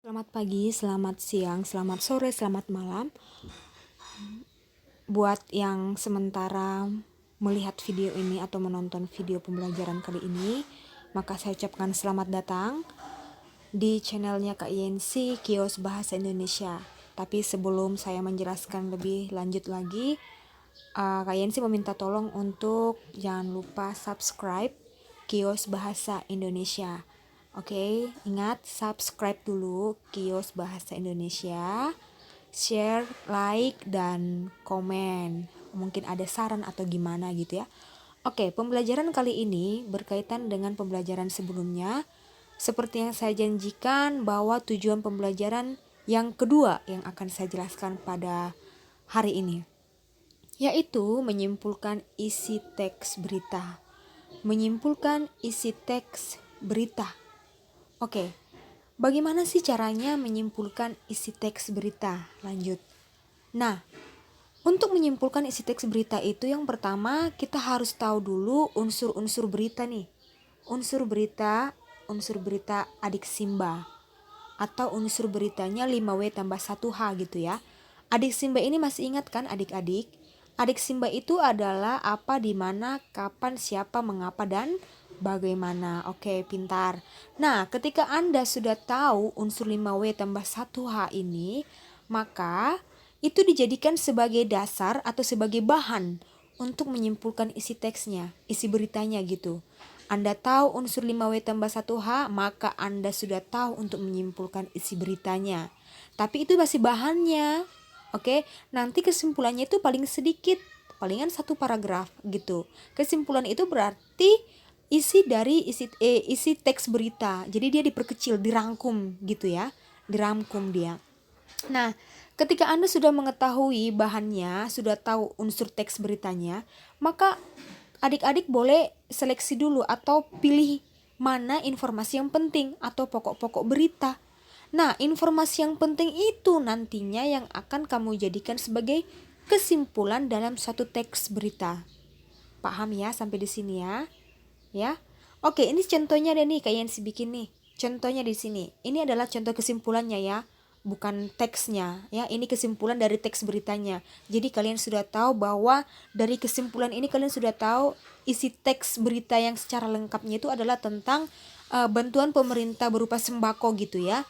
Selamat pagi, selamat siang, selamat sore, selamat malam. Buat yang sementara melihat video ini atau menonton video pembelajaran kali ini, maka saya ucapkan selamat datang di channelnya Kak Yensi Kios Bahasa Indonesia. Tapi sebelum saya menjelaskan lebih lanjut lagi, Kak Yensi meminta tolong untuk jangan lupa subscribe Kios Bahasa Indonesia. Oke, ingat subscribe dulu Kios Bahasa Indonesia, share, like, dan komen. Mungkin ada saran atau gimana gitu ya. Oke, pembelajaran kali ini berkaitan dengan pembelajaran sebelumnya. Seperti yang saya janjikan bahwa tujuan pembelajaran yang kedua yang akan saya jelaskan pada hari ini, yaitu menyimpulkan isi teks berita. Menyimpulkan isi teks berita. Oke, bagaimana sih caranya menyimpulkan isi teks berita? Lanjut. Nah, untuk menyimpulkan isi teks berita itu yang pertama kita harus tahu dulu unsur-unsur berita nih. Unsur berita adik Simba. Atau unsur beritanya 5W tambah 1H gitu ya. Adik Simba ini masih ingat kan adik-adik? Adik Simba itu adalah apa, di mana, kapan, siapa, mengapa, dan bagaimana. Oke, pintar. Nah, ketika Anda sudah tahu unsur 5W tambah 1H ini, maka itu dijadikan sebagai dasar atau sebagai bahan untuk menyimpulkan isi teksnya, isi beritanya gitu. Anda tahu unsur 5W tambah 1H, maka Anda sudah tahu untuk menyimpulkan isi beritanya. Tapi itu masih bahannya. Oke, nanti kesimpulannya itu paling sedikit, palingan satu paragraf gitu. Kesimpulan itu berarti isi dari isi teks berita. Jadi dia diperkecil, dirangkum gitu ya. Dirangkum dia. Nah, ketika Anda sudah mengetahui bahannya, sudah tahu unsur teks beritanya, maka adik-adik boleh seleksi dulu atau pilih mana informasi yang penting atau pokok-pokok berita. Nah, informasi yang penting itu nantinya yang akan kamu jadikan sebagai kesimpulan dalam suatu teks berita. Paham ya sampai di sini ya? Ya. Oke, ini contohnya deh nih kayak yang si bikin nih. Contohnya di sini. Ini adalah contoh kesimpulannya ya, bukan teksnya ya. Ini kesimpulan dari teks beritanya. Jadi kalian sudah tahu bahwa dari kesimpulan ini kalian sudah tahu isi teks berita yang secara lengkapnya itu adalah tentang bantuan pemerintah berupa sembako gitu ya.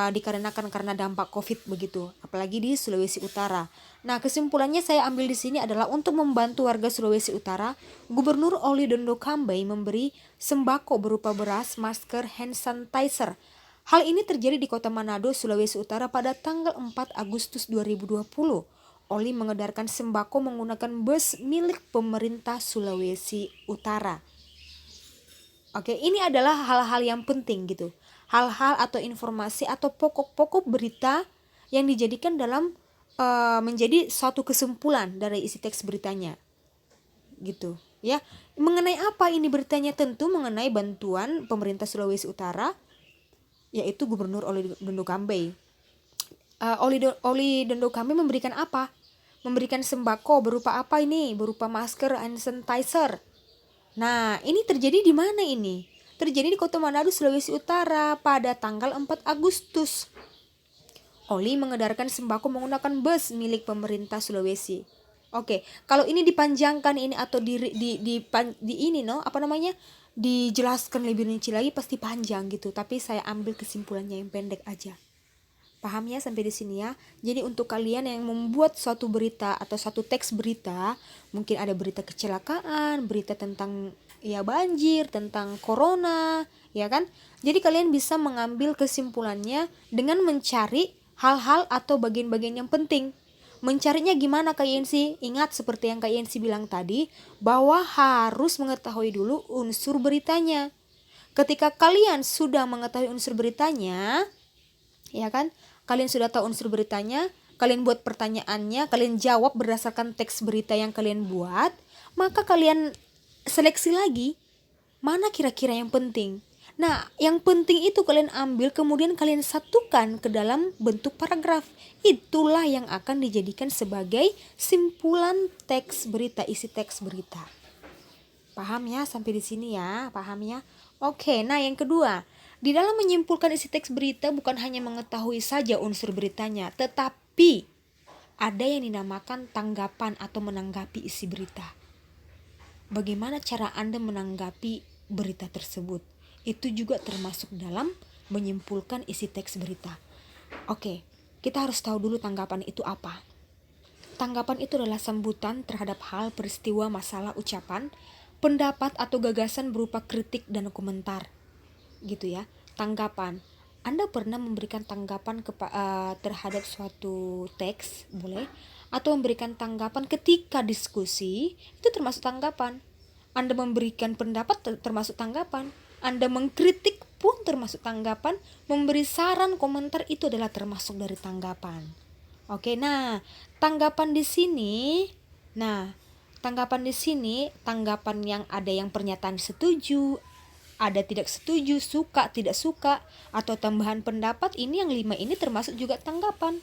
Dikarenakan karena dampak COVID begitu, apalagi di Sulawesi Utara. Nah, kesimpulannya saya ambil di sini adalah untuk membantu warga Sulawesi Utara, Gubernur Oli Dondo Kambai memberi sembako berupa beras, masker, hand sanitizer. Hal ini terjadi di Kota Manado, Sulawesi Utara pada tanggal 4 Agustus 2020. Oli mengedarkan sembako menggunakan bus milik pemerintah Sulawesi Utara. Oke, ini adalah hal-hal yang penting gitu. Hal-hal atau informasi atau pokok-pokok berita yang dijadikan dalam menjadi suatu kesimpulan dari isi teks beritanya. Gitu, ya. Mengenai apa ini beritanya? Tentu mengenai bantuan pemerintah Sulawesi Utara, yaitu Gubernur Oli Dondo Kambai. Oli Dondo Kambai memberikan apa? Memberikan sembako berupa apa ini? Berupa masker, hand sanitizer. Nah, ini terjadi di mana ini? Terjadi di Kota Manado, Sulawesi Utara pada tanggal 4 Agustus. Oli mengedarkan sembako menggunakan bus milik pemerintah Sulawesi. Oke, kalau ini dipanjangkan ini atau dijelaskan lebih rinci lagi pasti panjang gitu. Tapi saya ambil kesimpulannya yang pendek aja. Paham ya sampai di sini ya. Jadi untuk kalian yang membuat suatu berita atau suatu teks berita, mungkin ada berita kecelakaan, berita tentang ya banjir, tentang corona, ya kan? Jadi kalian bisa mengambil kesimpulannya dengan mencari hal-hal atau bagian-bagian yang penting. Mencarinya gimana Kak Yensi? Ingat seperti yang Kak Yensi bilang tadi, bahwa harus mengetahui dulu unsur beritanya. Ketika kalian sudah mengetahui unsur beritanya, ya kan, kalian sudah tahu unsur beritanya, kalian buat pertanyaannya, kalian jawab berdasarkan teks berita yang kalian buat, maka kalian seleksi lagi mana kira-kira yang penting. Nah, yang penting itu kalian ambil, kemudian kalian satukan ke dalam bentuk paragraf. Itulah yang akan dijadikan sebagai simpulan teks berita, isi teks berita. Paham ya sampai di sini ya? Paham ya? Oke, nah yang kedua, Di dalam menyimpulkan isi teks berita bukan hanya mengetahui saja unsur beritanya, tetapi ada yang dinamakan tanggapan atau menanggapi isi berita. Bagaimana cara Anda menanggapi berita tersebut? Itu juga termasuk dalam menyimpulkan isi teks berita. Oke, kita harus tahu dulu tanggapan itu apa. Tanggapan itu adalah sambutan terhadap hal, peristiwa, masalah, ucapan, pendapat atau gagasan berupa kritik dan komentar. Gitu ya, tanggapan. Anda pernah memberikan tanggapan terhadap suatu teks, boleh, atau memberikan tanggapan ketika diskusi, itu termasuk tanggapan. Anda memberikan pendapat termasuk tanggapan. Anda mengkritik pun termasuk tanggapan. Memberi saran, komentar itu adalah termasuk dari tanggapan. Oke, nah, tanggapan di sini, tanggapan yang ada yang pernyataan setuju, ada tidak setuju, suka, tidak suka, atau tambahan pendapat, ini yang 5 ini termasuk juga tanggapan.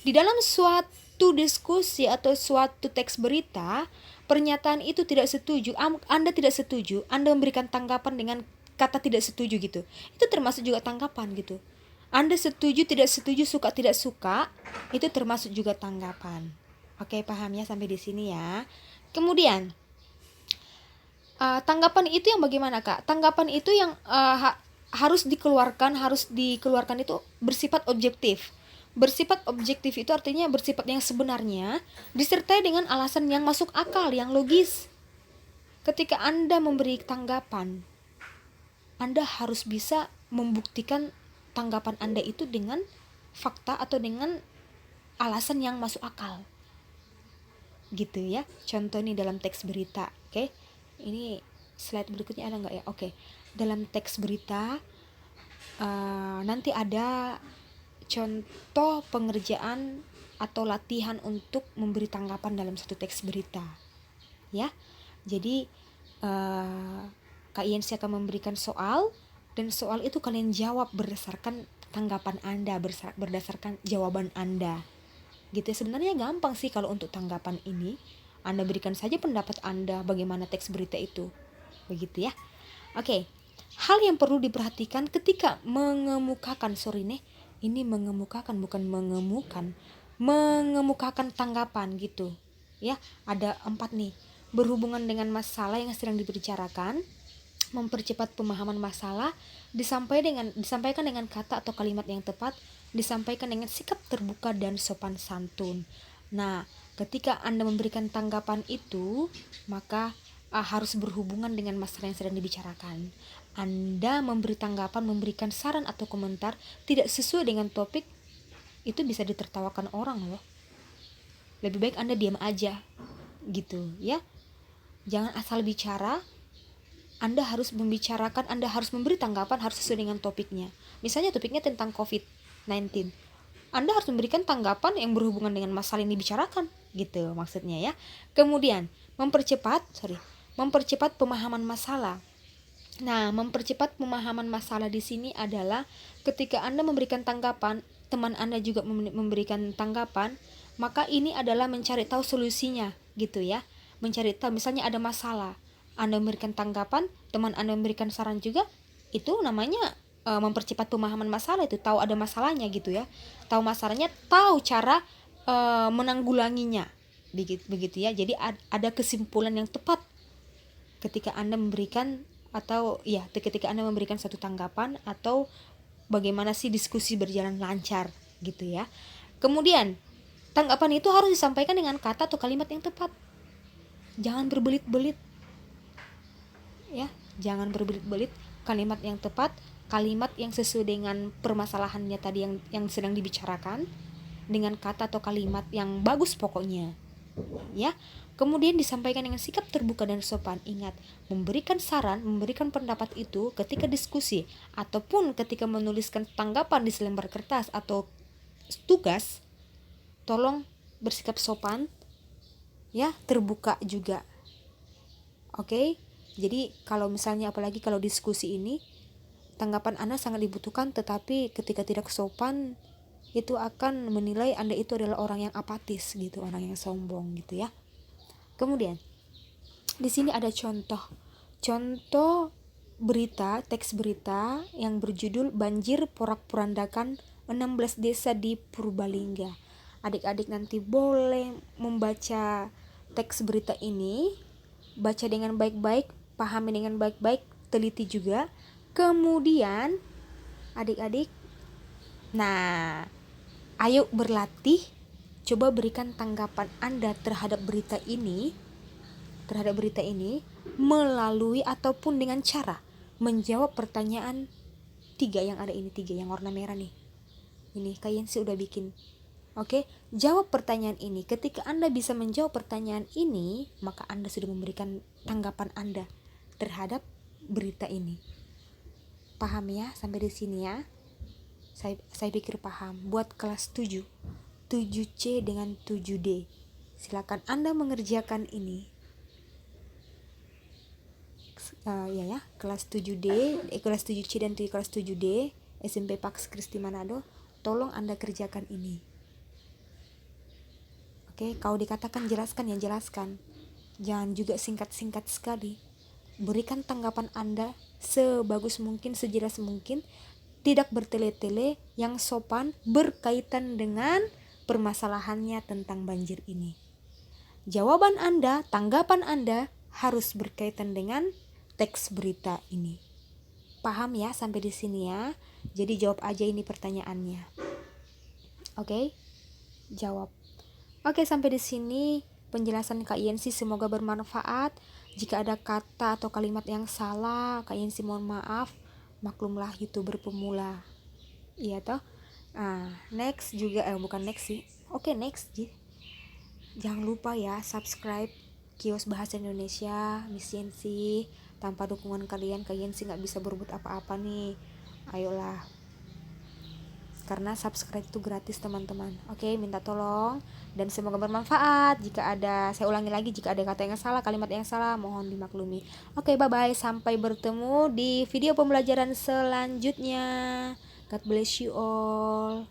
Di dalam suatu diskusi atau suatu teks berita, pernyataan itu tidak setuju, Anda tidak setuju, Anda memberikan tanggapan dengan kata tidak setuju gitu. Itu termasuk juga tanggapan gitu. Anda setuju, tidak setuju, suka, tidak suka, itu termasuk juga tanggapan. Oke, paham ya sampai di sini ya. Kemudian tanggapan itu yang bagaimana, Kak? Tanggapan itu yang harus dikeluarkan itu bersifat objektif. Bersifat objektif itu artinya bersifat yang sebenarnya, disertai dengan alasan yang masuk akal, yang logis. Ketika Anda memberi tanggapan, Anda harus bisa membuktikan tanggapan Anda itu dengan fakta atau dengan alasan yang masuk akal. Gitu ya. Contoh nih dalam teks berita, oke? Ini slide berikutnya ada nggak ya? Oke. Dalam teks berita nanti ada contoh pengerjaan atau latihan untuk memberi tanggapan dalam satu teks berita. Ya. Jadi Kak Yensi akan memberikan soal, dan soal itu kalian jawab berdasarkan tanggapan Anda, berdasarkan jawaban Anda. Gitu ya, sebenarnya gampang sih kalau untuk tanggapan ini. Anda berikan saja pendapat Anda bagaimana teks berita itu. Begitu ya. Oke. Hal yang perlu diperhatikan ketika mengemukakan tanggapan gitu. Ya, ada 4 nih. Berhubungan dengan masalah yang sedang dibicarakan, mempercepat pemahaman masalah, disampaikan dengan kata atau kalimat yang tepat, disampaikan dengan sikap terbuka dan sopan santun. Nah, ketika Anda memberikan tanggapan itu, maka harus berhubungan dengan masalah yang sedang dibicarakan. Anda memberi tanggapan, memberikan saran atau komentar tidak sesuai dengan topik, itu bisa ditertawakan orang loh. Lebih baik Anda diam aja, gitu ya. Jangan asal bicara. Anda harus membicarakan, Anda harus memberi tanggapan, harus sesuai dengan topiknya. Misalnya topiknya tentang COVID-19. Anda harus memberikan tanggapan yang berhubungan dengan masalah yang dibicarakan, gitu maksudnya ya. Kemudian, mempercepat pemahaman masalah. Nah, mempercepat pemahaman masalah di sini adalah ketika Anda memberikan tanggapan, teman Anda juga memberikan tanggapan, maka ini adalah mencari tahu solusinya, gitu ya. Mencari tahu, misalnya ada masalah, Anda memberikan tanggapan, teman Anda memberikan saran juga, itu namanya mempercepat pemahaman masalah. Itu tahu ada masalahnya gitu ya, tahu masalahnya, tahu cara menanggulanginya, begitu ya. Jadi ada kesimpulan yang tepat ketika Anda memberikan ketika Anda memberikan satu tanggapan, atau bagaimana sih diskusi berjalan lancar gitu ya. Kemudian tanggapan itu harus disampaikan dengan kata atau kalimat yang tepat. Jangan berbelit-belit ya, jangan berbelit-belit. Kalimat yang tepat, kalimat yang sesuai dengan permasalahannya tadi yang sedang dibicarakan, dengan kata atau kalimat yang bagus pokoknya ya. Kemudian disampaikan dengan sikap terbuka dan sopan. Ingat, memberikan saran, memberikan pendapat itu ketika diskusi ataupun ketika menuliskan tanggapan di selembar kertas atau tugas, tolong bersikap sopan ya, terbuka juga. Oke? Jadi kalau misalnya, apalagi kalau diskusi ini, tanggapan Anda sangat dibutuhkan, tetapi ketika tidak sopan, itu akan menilai Anda itu adalah orang yang apatis gitu, orang yang sombong gitu ya. Kemudian di sini ada contoh teks berita yang berjudul Banjir Porak-Porandakan 16 Desa di Purbalingga. Adik-adik nanti boleh membaca teks berita ini, baca dengan baik-baik, pahami dengan baik-baik, teliti juga. Kemudian adik-adik, nah, ayo berlatih, coba berikan tanggapan Anda terhadap berita ini melalui ataupun dengan cara menjawab pertanyaan 3 yang ada ini, 3 yang warna merah nih. Ini kalian sih udah bikin. Oke, jawab pertanyaan ini. Ketika Anda bisa menjawab pertanyaan ini, maka Anda sudah memberikan tanggapan Anda terhadap berita ini. Paham ya sampai di sini ya? Saya pikir paham. Buat kelas 7, 7C dengan 7D. Silakan Anda mengerjakan ini. Kelas 7D, kelas 7C dan kelas 7D SMP Pax Kristi Manado, tolong Anda kerjakan ini. Oke, kalau dikatakan jelaskan ya jelaskan. Jangan juga singkat-singkat sekali. Berikan tanggapan Anda sebagus mungkin, sejelas mungkin, tidak bertele-tele, yang sopan, berkaitan dengan permasalahannya tentang banjir ini. Jawaban Anda, tanggapan Anda harus berkaitan dengan teks berita ini. Paham ya sampai di sini ya? Jadi jawab aja ini pertanyaannya. Oke? Jawab. Oke, sampai di sini penjelasan Kak Yensi, semoga bermanfaat. Jika ada kata atau kalimat yang salah, Kak Yensi mohon maaf. Maklumlah YouTuber pemula. Iya toh? Next juga bukan next sih. Oke, next. Jangan lupa ya subscribe Kios Bahasa Indonesia Miss Yensi. Tanpa dukungan kalian sih nggak bisa berbuat apa-apa nih. Ayolah, karena subscribe itu gratis teman-teman. Oke, minta tolong dan semoga bermanfaat. Saya ulangi lagi, jika ada kata yang salah, kalimat yang salah, mohon dimaklumi. Oke, bye-bye, sampai bertemu di video pembelajaran selanjutnya. God bless you all.